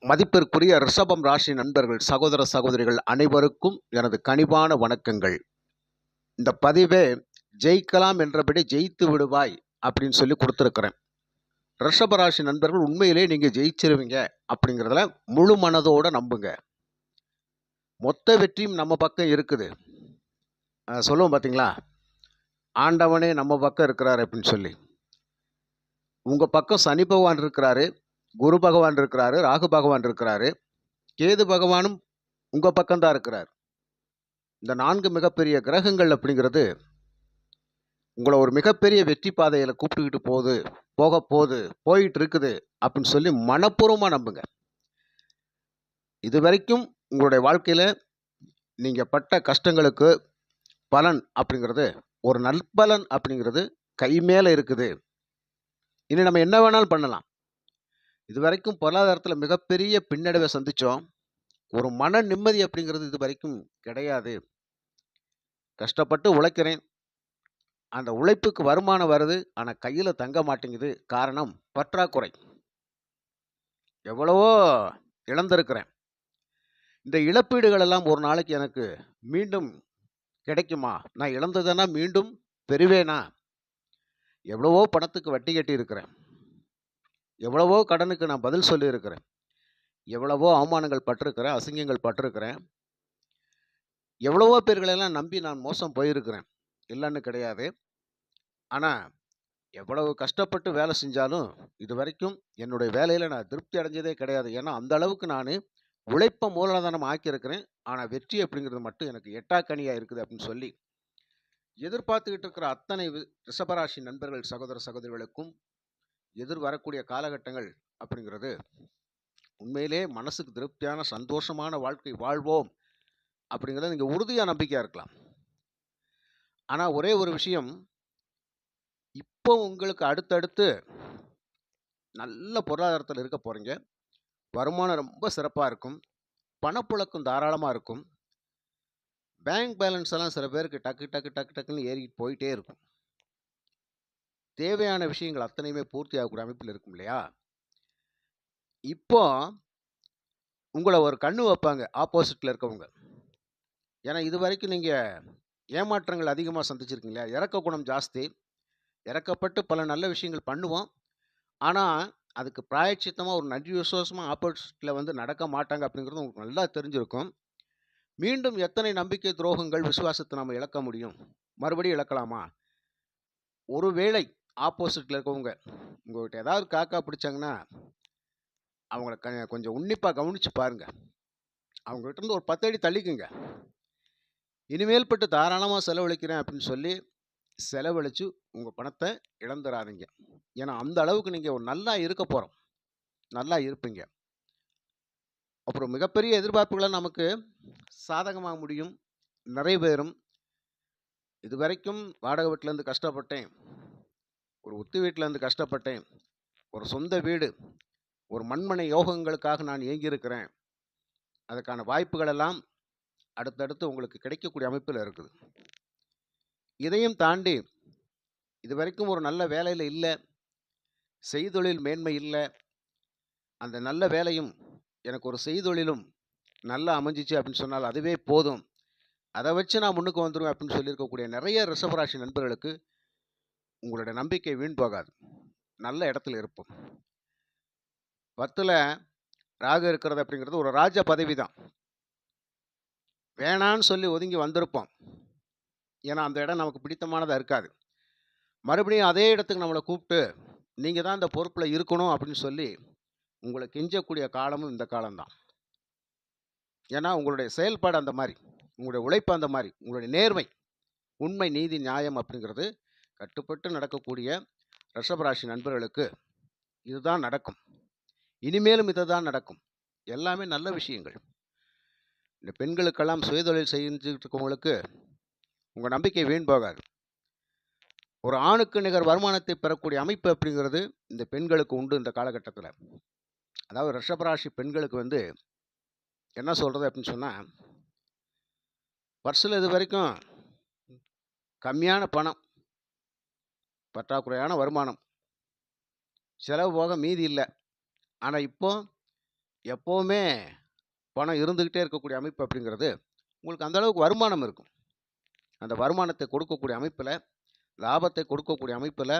மதிப்பிற்குரிய ரிஷபம் ராசி நண்பர்கள், சகோதர சகோதரிகள் அனைவருக்கும் எனது கனிவான வணக்கங்கள். இந்த பதிவே ஜெயிக்கலாம் என்றபடி ஜெயித்து விடுவாய் அப்படின்னு சொல்லி கொடுத்துருக்கிறேன். ரிஷப ராசி நண்பர்கள், உண்மையிலே நீங்கள் ஜெயிச்சிருவீங்க அப்படிங்கிறதுல முழு மனதோட நம்புங்க. மொத்த வெற்றியும் நம்ம பக்கம் இருக்குது. சொல்லுவோம் பார்த்தீங்களா, ஆண்டவனே நம்ம பக்கம் இருக்கிறாரு அப்படின்னு சொல்லி. உங்கள் பக்கம் சனி பகவான் இருக்கிறாரு, குரு பகவான் இருக்கிறாரு, ராகு பகவான் இருக்கிறாரு, கேது பகவானும் உங்கள் பக்கம்தான் இருக்கிறார். இந்த 4 மிகப்பெரிய கிரகங்கள் அப்படிங்கிறது உங்களை ஒரு மிகப்பெரிய வெற்றி பாதையில் கூப்பிட்டுக்கிட்டு போயிட்டு இருக்குது அப்படின்னு சொல்லி மனப்பூர்வமாக நம்புங்க. இது வரைக்கும் உங்களுடைய வாழ்க்கையில் நீங்கள் பட்ட கஷ்டங்களுக்கு பலன் அப்படிங்கிறது, ஒரு நற்பலன் அப்படிங்கிறது கை மேலே இருக்குது. இனி நம்ம என்ன வேணாலும் பண்ணலாம். இது வரைக்கும் பொருளாதாரத்தில் மிகப்பெரிய பின்னடைவை சந்தித்தோம். ஒரு மன நிம்மதி அப்படிங்கிறது இது வரைக்கும் கிடையாது. கஷ்டப்பட்டு உழைக்கிறேன், அந்த உழைப்புக்கு வருமானம் வருது, ஆனால் கையில் தங்க மாட்டேங்குது. காரணம் பற்றாக்குறை. எவ்வளவோ இழந்திருக்கிறேன். இந்த இழப்பீடுகள் எல்லாம் ஒரு நாளைக்கு எனக்கு மீண்டும் கிடைக்குமா? நான் இழந்ததுன்னா மீண்டும் பெறுவேனா? எவ்வளவோ பணத்துக்கு வட்டி கட்டி இருக்கிறேன், எவ்வளவோ கடனுக்கு நான் பதில் சொல்லியிருக்கிறேன், எவ்வளவோ அவமானங்கள் பட்டிருக்கிறேன், அசிங்கங்கள் பட்டிருக்கிறேன், எவ்வளவோ பேர்களெல்லாம் நம்பி நான் மோசம் போயிருக்கிறேன். இல்லைன்னு கிடையாது. ஆனால் எவ்வளவு கஷ்டப்பட்டு வேலை செஞ்சாலும் இது வரைக்கும் என்னுடைய வேலையில் நான் திருப்தி அடைஞ்சதே கிடையாது. ஏன்னா அந்த அளவுக்கு நான் உழைப்பை மூலதனம் ஆக்கியிருக்கிறேன். ஆனால் வெற்றி அப்படிங்கிறது மட்டும் எனக்கு எட்டாக்கனியாக இருக்குது அப்படின்னு சொல்லி எதிர்பார்த்துக்கிட்டு இருக்கிற அத்தனை ரிஷபராசி நண்பர்கள், சகோதர சகோதரிகளுக்கும் எதிர் வரக்கூடிய காலகட்டங்கள் அப்படிங்கிறது உண்மையிலே மனசுக்கு திருப்தியான சந்தோஷமான வாழ்க்கை வாழ்வோம் அப்படிங்கிறத நீங்கள் உறுதியாக நம்பிக்கையாக இருக்கலாம். ஆனால் ஒரே ஒரு விஷயம், இப்போ உங்களுக்கு அடுத்தடுத்து நல்ல பொருளாதாரத்தில் இருக்க போகிறீங்க. வருமானம் ரொம்ப சிறப்பாக இருக்கும், பணப்புழக்கம் தாராளமாக இருக்கும். பேங்க் பேலன்ஸ் எல்லாம் சில பேருக்கு டக்கு டக்கு டக்கு டக்குன்னு ஏறிட்டு போயிட்டே இருக்கும். தேவையான விஷயங்கள் அத்தனையுமே பூர்த்தி ஆகக்கூடிய அமைப்பில் இருக்கும் இல்லையா? இப்போ உங்களை ஒரு கண்ணு வைப்பாங்க ஆப்போசிட்டில் இருக்கவங்க. ஏன்னா இது வரைக்கும் நீங்கள் ஏமாற்றங்கள் அதிகமாக சந்திச்சிருக்கீங்க இல்லையா? இறக்க குணம் ஜாஸ்தி. இறக்கப்பட்டு பல நல்ல விஷயங்கள் பண்ணுவோம். ஆனால் அதுக்கு பிராயச்சித்தமாக ஒரு நன்றி விசுவாசமாக ஆப்போசிட்டில் நடக்க மாட்டாங்க அப்படிங்கிறது உங்களுக்கு நல்லா தெரிஞ்சிருக்கும். மீண்டும் எத்தனை நம்பிக்கை துரோகங்கள், விசுவாசத்தை நம்ம இழக்க முடியும்? மறுபடியும் இழக்கலாமா? ஒருவேளை ஆப்போசிட்டில் இருக்கவங்க உங்கள்கிட்ட ஏதாவது காக்கா பிடிச்சாங்கன்னா அவங்கள கொஞ்சம் உன்னிப்பாக கவனித்து பாருங்க. அவங்ககிட்ட இருந்து ஒரு 10 அடி தள்ளிக்குங்க. இனிமேல் பட்டு தாராளமாக செலவழிக்கிறேன் அப்படின்னு சொல்லி செலவழித்து உங்கள் பணத்தை இழந்துடாதீங்க. ஏன்னா அந்த அளவுக்கு நீங்கள் நல்லா இருக்க போகிறோம், நல்லா இருப்பீங்க. அப்புறம் மிகப்பெரிய எதிர்பார்ப்புகளை நமக்கு சாதகமாக முடியும், நிறைவேறும். இது வரைக்கும் வாடகை வீட்டிலேருந்து கஷ்டப்பட்டேன், ஒரு உத்து வீட்டிலேருந்து கஷ்டப்பட்டேன், ஒரு சொந்த வீடு, ஒரு மண்மனை யோகங்களுக்காக நான் ஏங்கியிருக்கிறேன். அதுக்கான வாய்ப்புகள் எல்லாம் அடுத்தடுத்து உங்களுக்கு கிடைக்கக்கூடிய அமைப்பில் இருக்குது. இதையும் தாண்டி இது வரைக்கும் ஒரு நல்ல வேலையில் இல்லை, செய்தொழில் மேன்மை இல்லை, அந்த நல்ல வேலையும் எனக்கு ஒரு செய்தொழிலும் நல்லா அமைஞ்சிச்சு அப்படின்னு சொன்னால் அதுவே போதும், அதை வச்சு நான் முன்னுக்கு வந்துடுவேன் அப்படின்னு சொல்லியிருக்கக்கூடிய நிறைய ரிஷபராசி நண்பர்களுக்கு உங்களுடைய நம்பிக்கை வீண் போகாது. நல்ல இடத்துல இருப்போம். 10ல் ராகு இருக்கிறது அப்படிங்கிறது ஒரு ராஜ பதவி தான். வேணான்னு சொல்லி ஒதுங்கி வந்திருப்போம். ஏன்னா அந்த இடம் நமக்கு பிடித்தமானதாக இருக்காது. மறுபடியும் அதே இடத்துக்கு நம்மளை கூப்பிட்டு நீங்கள் தான் இந்த பொறுப்பில் இருக்கணும் அப்படின்னு சொல்லி உங்களை கெஞ்சக்கூடிய காலமும் இந்த காலம்தான். ஏன்னா உங்களுடைய செயல்பாடு அந்த மாதிரி, உங்களுடைய உழைப்பு அந்த மாதிரி, உங்களுடைய நேர்மை, உண்மை, நீதி, நியாயம் அப்படிங்கிறது கட்டுப்பட்டு நடக்கக்கூடிய ரிஷபராசி நண்பர்களுக்கு இதுதான் நடக்கும். இனிமேலும் இதை தான் நடக்கும். எல்லாமே நல்ல விஷயங்கள். இந்த பெண்களுக்கெல்லாம் சுயதொழில் செஞ்சுக்கிட்டு இருக்கவங்களுக்கு உங்கள் நம்பிக்கை வீண் போகாது. ஒரு ஆணுக்கு நிகர் வருமானத்தை பெறக்கூடிய அமைப்பு அப்படிங்கிறது இந்த பெண்களுக்கு உண்டு இந்த காலகட்டத்தில். அதாவது ரிஷபராசி பெண்களுக்கு என்ன சொல்கிறது அப்படின்னு சொன்னால், பர்ஸில் இது வரைக்கும் கம்மியான பணம், பற்றாக்குறையான வருமானம், செலவு போக மீதி இல்லை. ஆனால் இப்போ எப்போவுமே பணம் இருந்துக்கிட்டே இருக்கக்கூடிய அமைப்பு அப்படிங்கிறது, உங்களுக்கு அந்த அளவுக்கு வருமானம் இருக்கும். அந்த வருமானத்தை கொடுக்கக்கூடிய அமைப்பில, லாபத்தை கொடுக்கக்கூடிய அமைப்பில,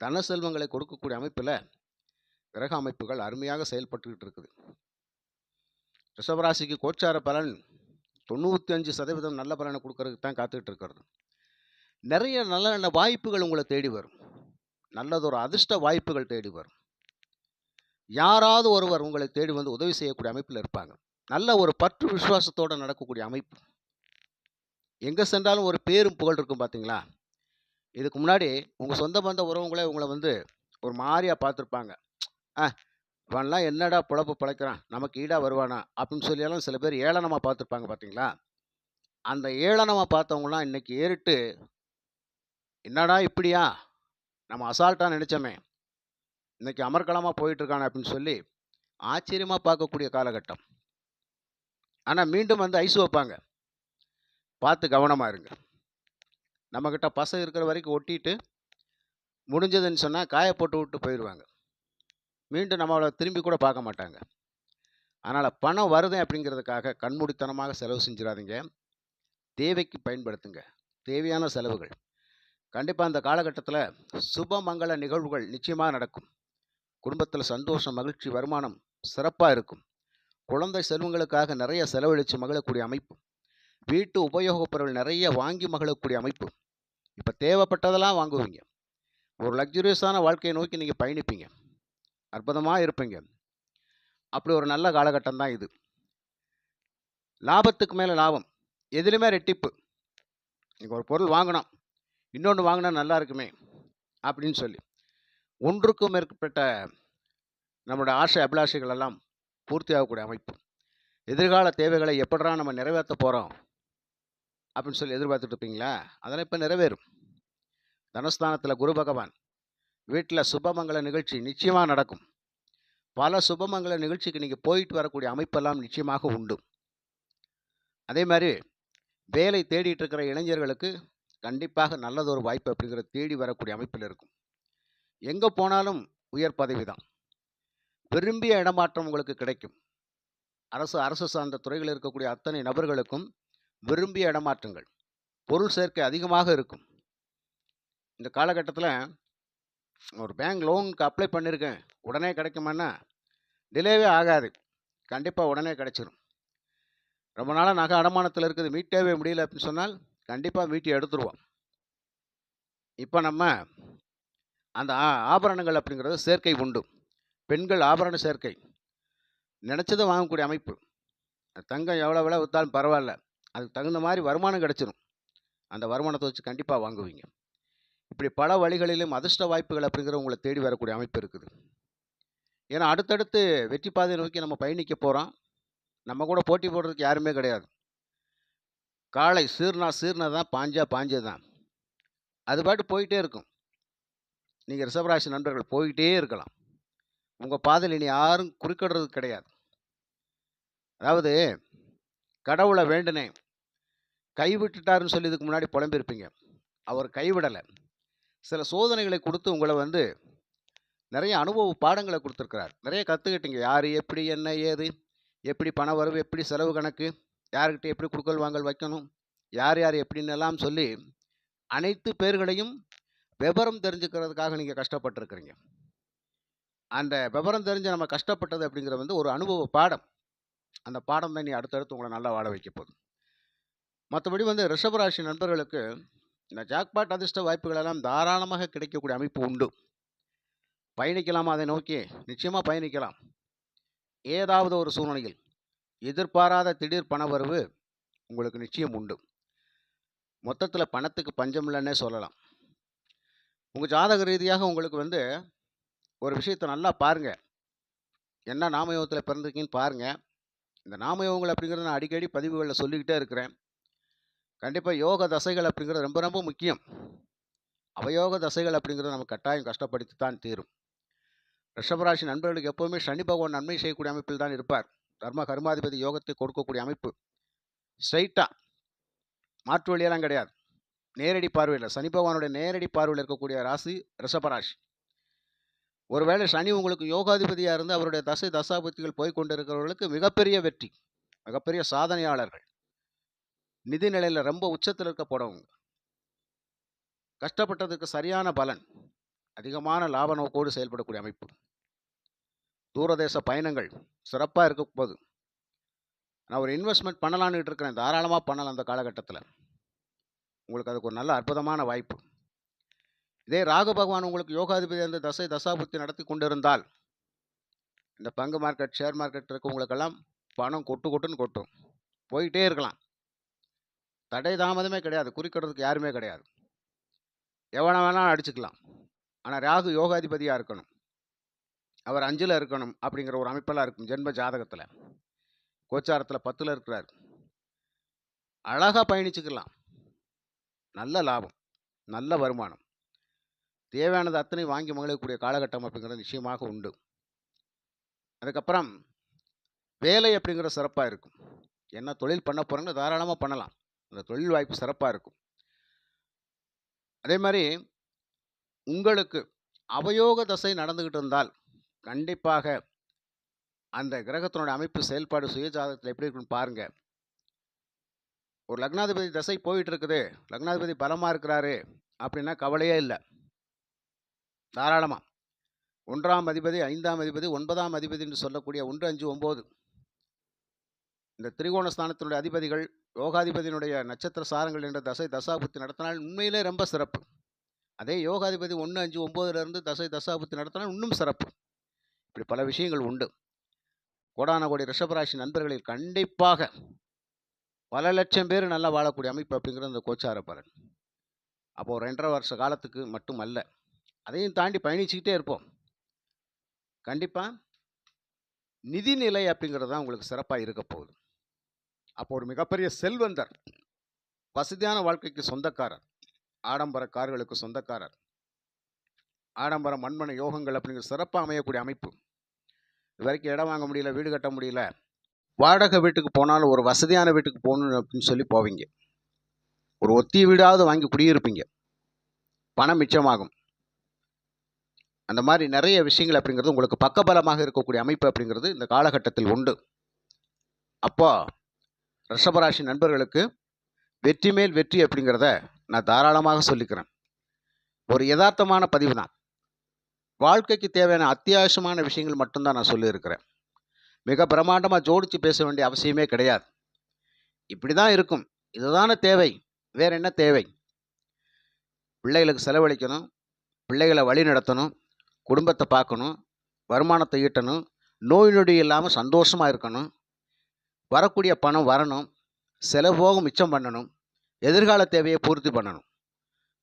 தன செல்வங்களை கொடுக்கக்கூடிய அமைப்பில, கிரக அமைப்புகள் அருமையாக செயல்பட்டுக்கிட்டு இருக்குது. ரிஷபராசிக்கு கோச்சார பலன் 95% நல்ல பலனை குடுக்கறதுக்கு தான் காத்துக்கிட்டு இருக்கிறது. நெறைய நல்ல நல்ல வாய்ப்புகள் உங்கள தேடி வரும். நல்லதொரு அதிர்ஷ்ட வாய்ப்புகள் தேடி வரும். யாராவது ஒருவர் உங்களை தேடி வந்து உதவி செய்யக்கூடிய அமைப்பில இருப்பாங்க. நல்ல ஒரு பற்று விசுவாசத்தோட நடக்கக்கூடிய அமைப்பு. எங்க சென்றாலும் ஒரு பேரும் புகழ் இருக்கும் பார்த்தீங்களா? இதுக்கு முன்னாடி உங்க சொந்த பந்த உறவுங்களே உங்கள வந்து ஒரு மாரியா பார்த்துருப்பாங்க. "அ இவன்லாம் என்னடா பொழப்பு பொழைக்கிறான்? நமக்கு ஈடா வருவானா?" அப்படின்னு சொல்லியெல்லாம் சில பேர் ஏளனமா பார்த்துருப்பாங்க பார்த்தீங்களா? அந்த ஏளனமா பார்த்தவங்கலாம் இன்னைக்கு ஏறிட்டு, "என்னடா இப்படியா? நம்ம அசால்ட்டா நெனைச்சோமே! இன்னைக்கு அமர்க்களமா போயிட்டு இருக்கானே!" அப்படின்னு சொல்லி ஆச்சரியமா பார்க்கக்கூடிய காலகட்டம். ஆனா மீண்டும் வந்து ஐஸ் வைப்பாங்க. பார்த்து கவனமா இருங்க. நம்மகிட்ட பசை இருக்கிற வரைக்கும் ஒட்டிட்டு, முடிஞ்சதுன்னு சொன்னா காய போட்டு விட்டு போயிருவாங்க. மீண்டும் நம்மள திரும்பி கூட பார்க்க மாட்டாங்க. அதனால பணம் வருதே அப்படிங்கிறதுக்காக கண்மூடித்தனமாக செலவு செஞ்சிராதீங்க. தேவைக்கு பயன்படுத்துங்க. தேவையான செலவுகள். கண்டிப்பா அந்த காலகட்டத்தில சுப மங்கள நிகழ்வுகள் நிச்சயமா நடக்கும். குடும்பத்தில சந்தோஷம், மகிழ்ச்சி, வருமானம் சிறப்பா இருக்கும். குழந்தை செல்வங்களுக்காக நிறைய செலவழிச்சு மகிழக்கூடிய அமைப்பு. வீட்டு உபயோகப் பொருள் நிறைய வாங்கி மகிழக்கூடிய அமைப்பு. இப்ப தேவைப்பட்டதெல்லாம் வாங்குவீங்க. ஒரு லக்ஸூரியஸான வாழ்க்கையை நோக்கி நீங்க பயணிப்பீங்க. அற்புதமா இருப்பீங்க. அப்படி ஒரு நல்ல காலகட்டம் தான் இது. லாபத்துக்கு மேல லாபம். எதிலுமே ரெட்டிப்பு. நீங்க ஒரு பொருள் வாங்கணும். இன்னொன்னு வாங்குனா நல்லா இருக்குமே! அப்படின்னு சொல்லி. ஒன்றுக்கும் மேற்பட்ட நம்முடைய ஆசை, அபிலாஷைகள் எல்லாம் பூர்த்தியாகக்கூடிய அமைப்பு. எதிர்கால தேவைகளை எப்படிடா நம்ம நிறைவேத்தப் போறோம்? அப்படின்னு சொல்லி எதிர்பார்த்துட்டு இருப்பீங்களா? அதெல்லாம் இப்ப நிறைவேறும். தனஸ்தானத்தில குரு பகவான். வீட்ல சுபமங்கல நிகழ்ச்சி நிச்சயமா நடக்கும். பல சுபமங்கல நிகழ்ச்சிக்கு நீங்க போயிட்டு வரக்கூடிய அமைப்பெல்லாம் நிச்சயமாக உண்டு. அதே மாரி வேலை தேடிட்டு இருக்கிற இளைஞர்களுக்கு கண்டிப்பாக நல்லதொரு வாய்ப்பு அப்படிங்கிறது தேடி வரக்கூடிய அமைப்பில இருக்கும். எங்க போனாலும் உயர் பதவி தான். விரும்பிய இடமாற்றம் உங்களுக்கு கிடைக்கும். அரசு சார்ந்த துறையில் இருக்கக்கூடிய அத்தனை நபர்களுக்கும் விரும்பிய இடமாற்றங்கள். பொருள் சேர்க்கை அதிகமாக இருக்கும். இந்த காலகட்டத்தில ஒரு பேங்க் லோனுக்கு அப்ளை பண்ணியிருக்கேன். உடனே கிடைக்குமான்னா, டிலேவே ஆகாது. கண்டிப்பா உடனே கிடைச்சிரும். ரொம்ப நாளா நகை அடமானத்தில இருக்குது. மீட்டவே முடியல அப்படின்னு சொன்னால், கண்டிப்பா மீட்டு எடுத்துருவோம். இப்ப நம்ம அந்த ஆபரணங்கள் அப்படிங்கிறது சேர்க்கை உண்டு. பெண்கள் ஆபரண சேர்க்கை. நினைச்சத வாங்கக்கூடிய அமைப்பு. தங்கம் எவ்வளோ விலை வித்தாலும் பரவால்ல. அதுக்கு தகுந்த மாரி வருமானம் கிடைச்சிரும். அந்த வருமானத்த வச்சு கண்டிப்பா வாங்குவீங்க. இப்படி பல வழிகளிலும் அதிர்ஷ்ட வாய்ப்புகள் அப்படிங்கிறது உங்கள தேடி வரக்கூடிய அமைப்பு இருக்குது. ஏன்னா அடுத்தடுத்து வெற்றி பாதையை நோக்கி நம்ம பயணிக்க போறோம். நம்ம கூட போட்டி போடுறதுக்கு யாருமே கிடையாது. காளை சீறுனா சீறுனது தான், பாஞ்சா பாஞ்சது தான். அது பாட்டு போயிட்டே இருக்கும். நீங்க ரிஷபராசி நண்பர்கள் போயிட்டே இருக்கலாம். உங்க பாதையில இனி யாரும் குறுக்கிடுறது கிடையாது. அதாவது கடவுள வேண்டுனேன். கைவிட்டுட்டாருன்னு சொல்லி இதுக்கு முன்னாடி புலம்பியிருப்பீங்க. அவர் கைவிடல. சில சோதனைகளை குடுத்து உங்கள வந்து நெறைய அனுபவ பாடங்கள குடுத்துருக்கிறார். நெறைய கத்துக்கிட்டீங்க. யாரு, எப்படி, என்ன, ஏது, எப்படி பண வரவு, எப்படி செலவு கணக்கு, யார்கிட்ட எப்படி குடுக்கல் வாங்கல் வைக்கணும், யார் யார் எப்படின்னெல்லாம் சொல்லி, அனைத்து பேர்களையும் விபரம் தெரிஞ்சுக்கிறதுக்காக நீங்க கஷ்டப்பட்டுருக்கிறீங்க. அந்த விவரம் தெரிஞ்சு நம்ம கஷ்டப்பட்டது அப்படிங்கிறது வந்து ஒரு அனுபவ பாடம். அந்த பாடம் தான் இனி அடுத்தடுத்து உங்கள நல்லா வாழ வைக்க போகுது. மத்தபடி வந்து ரிஷபராசி நண்பர்களுக்கு இந்த ஜாக்பாட் அதிர்ஷ்ட வாய்ப்புகள் எல்லாம் தாராளமாக கிடைக்கக்கூடிய அமைப்பு உண்டு. பயணிக்கலாமா அதை நோக்கி? நிச்சயமா பயணிக்கலாம். ஏதாவது ஒரு சூழ்நிலையில் எதிர்பாராத திடீர் பணவரவு உங்களுக்கு நிச்சயம் உண்டு. மொத்தத்தில பணத்துக்கு பஞ்சம் இல்லன்னே சொல்லலாம். உங்க ஜாதக ரீதியாக உங்களுக்கு வந்து ஒரு விஷயத்த நல்லா பாருங்க. என்ன நாமயோகத்தில பிறந்திருக்கீங்கன்னு பாருங்க. இந்த நாமயோகங்கள் அப்படிங்கிறத நான் அடிக்கடி பதிவுகள்ல சொல்லிக்கிட்டே இருக்கிறேன். கண்டிப்பா யோக தசைகள் அப்படிங்கிறது ரொம்ப ரொம்ப முக்கியம். அவயோக தசைகள் அப்படிங்கிறது நமக்கு கட்டாயம் கஷ்டப்படுத்தி தான் தீரும். ரிஷபராசி நண்பர்களுக்கு எப்பவுமே சனி பகவான் நன்மை செய்யக்கூடிய அமைப்பில் தான் இருப்பார். தர்ம கர்மாதிபதி யோகத்தை கொடுக்கக்கூடிய அமைப்பு. ஸ்ட்ரெயிட்டா மாற்று வழியெல்லாம் கிடையாது. நேரடி பார்வையில சனி பகவானுடைய நேரடி பார்வையில இருக்கக்கூடிய ராசி ரிஷபராசி. ஒருவேளை சனி உங்களுக்கு யோகாதிபதியா இருந்து அவருடைய தசை தசாபுத்திகள் போய் கொண்டிருக்கிறவர்களுக்கு மிகப்பெரிய வெற்றி, மிகப்பெரிய சாதனையாளர்கள், நிதி நிலையில ரொம்ப உச்சத்தில் இருக்க போறவங்க, கஷ்டப்பட்டதுக்கு சரியான பலன், அதிகமான லாப நோக்கோடு செயல்படக்கூடிய அமைப்பு, தூரதேச பயணங்கள் சிறப்பாக இருக்க போகுது. நான் ஒரு இன்வெஸ்ட்மெண்ட் பண்ணலான்னு இருக்கிறேன், தாராளமாக பண்ணலாம். அந்த காலகட்டத்தில் உங்களுக்கு அதுக்கு ஒரு நல்ல அற்புதமான வாய்ப்பு. இதே ராகு பகவான் உங்களுக்கு யோகாதிபதி அந்த தசை தசாபுத்தி நடத்தி கொண்டிருந்தால், இந்த பங்கு மார்க்கெட், ஷேர் மார்க்கெட் இருக்கவங்களுக்கெல்லாம் பணம் கொட்டுன்னு கொட்டும், போயிட்டே இருக்கலாம். தடை தாமதமே கிடையாது, குறிக்கிறதுக்கு யாருமே கிடையாது. எவனை வேணாலும் அடிச்சுக்கலாம். ஆனால் ராகு யோகாதிபதியாக இருக்கணும், அவர் 5ல் இருக்கணும் அப்படிங்கிற ஒரு அமைப்பெல்லாம் இருக்கும். ஜென்ம ஜாதகத்தில் கோச்சாரத்தில் 10ல் இருக்கிறார். அழகாக பயணிச்சுக்கலாம். நல்ல லாபம், நல்ல வருமானம், தேவையானது அத்தனை வாங்கி மகிழக்கூடிய காலகட்டம் அப்படிங்கிறது நிச்சயமாக உண்டு. அதுக்கப்புறம் வேலை அப்படிங்கிற சிறப்பாக இருக்கும். என்ன தொழில் பண்ண போகிறோன்னு தாராளமாக பண்ணலாம். அந்த தொழில் வாய்ப்பு சிறப்பாக இருக்கும். அதே மாதிரி உங்களுக்கு அவயோக தசை நடந்துக்கிட்டு இருந்தால் கண்டிப்பாக அந்த கிரகத்தினுடைய அமைப்பு செயல்பாடு சுய ஜாதகத்தில் எப்படி இருக்குன்னு பாருங்க. ஒரு லக்னாதிபதி தசை போயிட்டு இருக்குது, லக்னாதிபதி பலமாக இருக்கிறாரு அப்படின்னா கவலையே இல்லை. தாராளமாக 1ஆம் அதிபதி, 5ஆம் அதிபதி, 9ஆம் அதிபதி என்று சொல்லக்கூடிய 1, 5, 9 இந்த திரிகோணஸ்தானத்தினுடைய அதிபதிகள் யோகாதிபதியினுடைய நட்சத்திர சாரங்கள் என்ற தசை தசாபுத்தி நடத்தினால் உண்மையிலே ரொம்ப சிறப்பு. அதே யோகாதிபதி 1, 5, 9லிருந்து தசை தசாபுத்தி நடத்தினால் இன்னும் சிறப்பு. இப்படி பல விஷயங்கள் உண்டு. கோடான கோடி ரிஷபராசி நண்பர்களில் கண்டிப்பாக பல லட்சம் பேர் நல்லா வாழக்கூடிய அமைப்பு அப்படிங்கிற இந்த கோச்சார பலன். அப்போ ஒரு 2.5 வருஷ காலத்துக்கு மட்டும் அல்ல, அதையும் தாண்டி பயணிச்சுக்கிட்டே இருப்போம். கண்டிப்பாக நிதிநிலை அப்படிங்கிறது தான் உங்களுக்கு சிறப்பாக இருக்க போகுது. அப்போ ஒரு மிகப்பெரிய செல்வந்தர், வசதியான வாழ்க்கைக்கு சொந்தக்காரர், ஆடம்பர கார்களுக்கு சொந்தக்காரர், ஆடம்பர மண்மனை யோகங்கள் அப்படிங்கிற சிறப்பாக அமையக்கூடிய அமைப்பு. இது வரைக்கும் இடம் வாங்க முடியல, வீடு கட்ட முடியல, வாடகை வீட்டுக்கு போனாலும் ஒரு வசதியான வீட்டுக்கு போகணும் அப்படின்னு சொல்லி போவீங்க. ஒரு ஒத்திய வீடாவது வாங்கி குடியிருப்பீங்க, பணம் மிச்சமாகும். அந்த மாதிரி நிறைய விஷயங்கள் அப்படிங்கிறது உங்களுக்கு பக்கபலமாக இருக்கக்கூடிய அமைப்பு அப்படிங்கிறது இந்த காலகட்டத்தில் உண்டு. அப்போ ரிஷபராசி நண்பர்களுக்கு வெற்றி மேல் வெற்றி அப்படிங்கிறத நான் தாராளமாக சொல்லிக்கிறேன். ஒரு யதார்த்தமான பதிவு தான். வாழ்க்கைக்கு தேவையான அத்தியாவசியமான விஷயங்கள் மட்டும்தான் நான் சொல்லியிருக்கிறேன். மிக பிரம்மாண்டமாக ஜோடித்து பேச வேண்டிய அவசியமே கிடையாது. இப்படி தான் இருக்கும், இதுதானே தேவை, வேற என்ன தேவை? பிள்ளைகளுக்கு செலவழிக்கணும், பிள்ளைகளை வழி நடத்தணும், குடும்பத்தை பார்க்கணும், வருமானத்தை ஈட்டணும், நோய் நொடி இல்லாமல் சந்தோஷமாக இருக்கணும், வரக்கூடிய பணம் வரணும், செலவு போக மிச்சம் பண்ணணும், எதிர்கால தேவையை பூர்த்தி பண்ணணும்,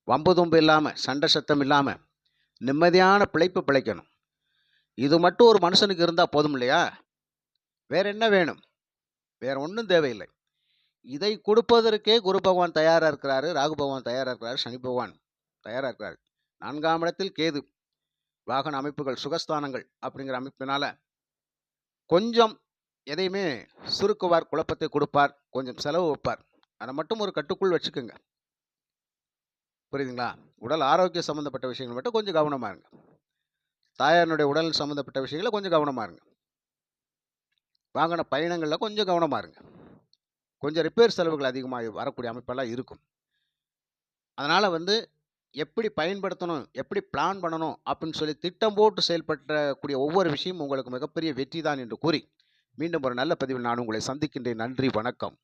வம்பு தும்பு இல்லாமல், சண்டை சத்தம் இல்லாமல் நிம்மதியான பிழைப்பு பிழைக்கணும். இது மட்டும் ஒரு மனுஷனுக்கு இருந்தால் போதும் இல்லையா? வேற என்ன வேணும்? வேற ஒன்றும் தேவையில்லை. இதை கொடுப்பதற்கே குரு பகவான் தயாராக இருக்கிறாரு, ராகு பகவான் தயாராக இருக்கிறாரு, சனி பகவான் தயாராக இருக்கிறாரு. 4ஆம் இடத்தில் கேது, வாகன அமைப்புகள், சுகஸ்தானங்கள் அப்படிங்கிற அமைப்பினால கொஞ்சம் எதையுமே சுருக்குவார், குழப்பத்தை கொடுப்பார், கொஞ்சம் செலவு வைப்பார். அதை மட்டும் ஒரு கட்டுக்குள் வச்சுக்கோங்க. புரியுதுங்களா? உடல் ஆரோக்கியம் சம்மந்தப்பட்ட விஷயங்கள் மட்டும் கொஞ்சம் கவனமாக இருங்க. தாயாருடைய உடல் சம்மந்தப்பட்ட விஷயங்களில் கொஞ்சம் கவனமாக இருங்க. வாகன பயணங்களில் கொஞ்சம் கவனமாக இருங்க. கொஞ்சம் ரிப்பேர் செலவுகள் அதிகமாக வரக்கூடிய அமைப்பெல்லாம் இருக்கும். அதனால் எப்படி பயன்படுத்தணும், எப்படி பிளான் பண்ணணும் அப்படின்னு சொல்லி திட்டம் போட்டு செயல்படக்கூடிய ஒவ்வொரு விஷயமும் உங்களுக்கு மிகப்பெரிய வெற்றி தான் என்று கூறி மீண்டும் ஒரு நல்ல பதிவில் நான் உங்களை சந்திக்கின்றேன். நன்றி, வணக்கம்.